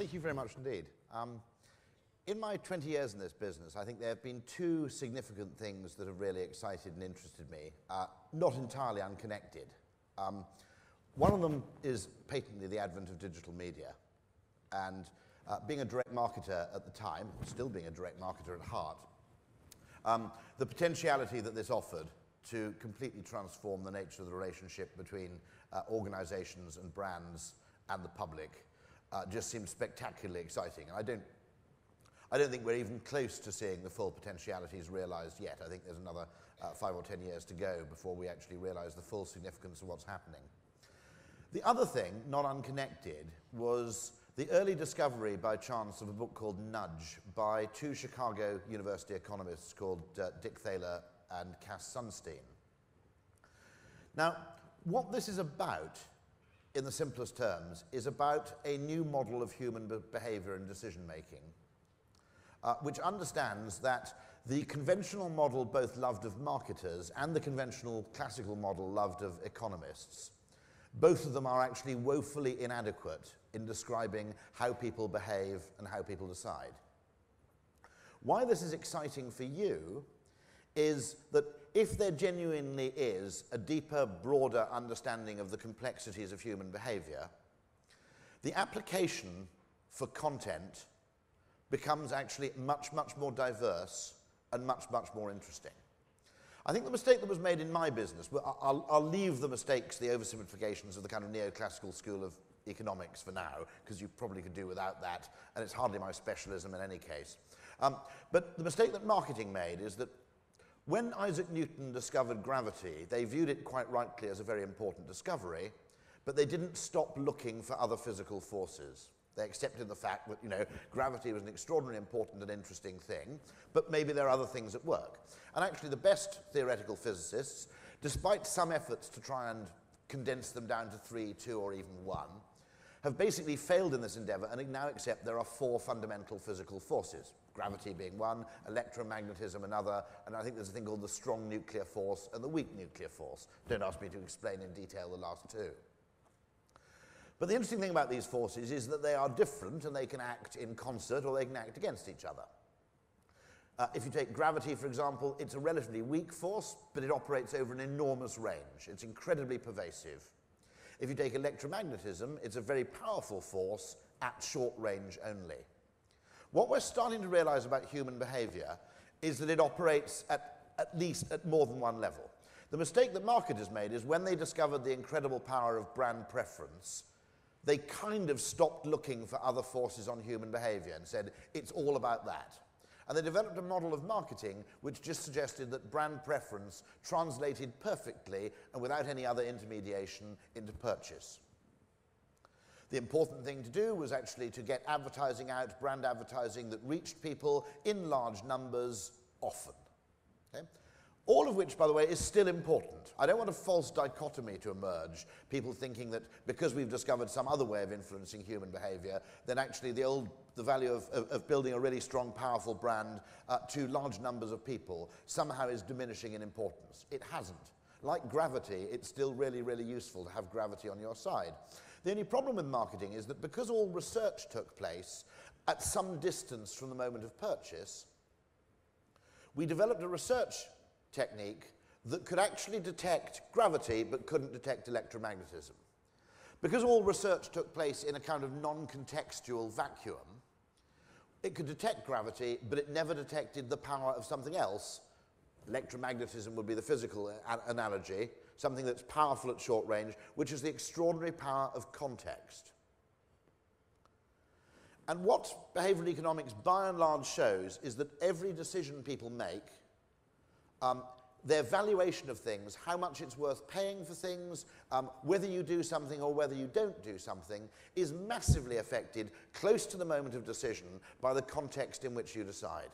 Thank you very much indeed. In my 20 years in this business, I think there have been two significant things that have really excited and interested me, not entirely unconnected. One of them is patently the advent of digital media. And being a direct marketer at the time, still being a direct marketer at heart, the potentiality that this offered to completely transform the nature of the relationship between organizations and brands and the public just seemed spectacularly exciting. And I don't think we're even close to seeing the full potentialities realized yet. I think there's another 5 or 10 years to go before we actually realize the full significance of what's happening. The other thing, not unconnected, was the early discovery by chance of a book called Nudge by two Chicago University economists called Dick Thaler and Cass Sunstein. Now, what this is about, in the simplest terms, is about a new model of human behavior and decision-making, which understands that the conventional model both loved of marketers and the conventional classical model loved of economists, both of them are actually woefully inadequate in describing how people behave and how people decide. Why this is exciting for you is that if there genuinely is a deeper, broader understanding of the complexities of human behavior, the application for content becomes actually much, much more diverse and much, much more interesting. I think the mistake that was made in my business, I'll leave the mistakes, the oversimplifications of the kind of neoclassical school of economics for now, because you probably could do without that, and it's hardly my specialism in any case. But the mistake that marketing made is that when Isaac Newton discovered gravity, they viewed it quite rightly as a very important discovery, but they didn't stop looking for other physical forces. They accepted the fact that, gravity was an extraordinarily important and interesting thing, but maybe there are other things at work. And actually the best theoretical physicists, despite some efforts to try and condense them down to 3, 2, or even 1, have basically failed in this endeavor and now accept there are 4 fundamental physical forces. Gravity being one, electromagnetism another, and I think there's a thing called the strong nuclear force and the weak nuclear force. Don't ask me to explain in detail the last 2. But the interesting thing about these forces is that they are different and they can act in concert or they can act against each other. If you take gravity, for example, it's a relatively weak force, but it operates over an enormous range. It's incredibly pervasive. If you take electromagnetism, it's a very powerful force at short range only. What we're starting to realize about human behavior is that it operates at least at more than one level. The mistake that marketers made is when they discovered the incredible power of brand preference, they kind of stopped looking for other forces on human behavior and said, it's all about that. And they developed a model of marketing which just suggested that brand preference translated perfectly and without any other intermediation into purchase. The important thing to do was actually to get advertising out, brand advertising that reached people in large numbers often. Okay? All of which, by the way, is still important. I don't want a false dichotomy to emerge, people thinking that because we've discovered some other way of influencing human behavior, then actually the value of building a really strong, powerful brand to large numbers of people somehow is diminishing in importance. It hasn't. Like gravity, it's still really, really useful to have gravity on your side. The only problem with marketing is that because all research took place at some distance from the moment of purchase, we developed a research technique that could actually detect gravity but couldn't detect electromagnetism. Because all research took place in a kind of non-contextual vacuum, it could detect gravity, but it never detected the power of something else. Electromagnetism would be the physical analogy, something that's powerful at short range, which is the extraordinary power of context. And what behavioral economics by and large shows is that every decision people make, their valuation of things, how much it's worth paying for things, whether you do something or whether you don't do something, is massively affected close to the moment of decision by the context in which you decide.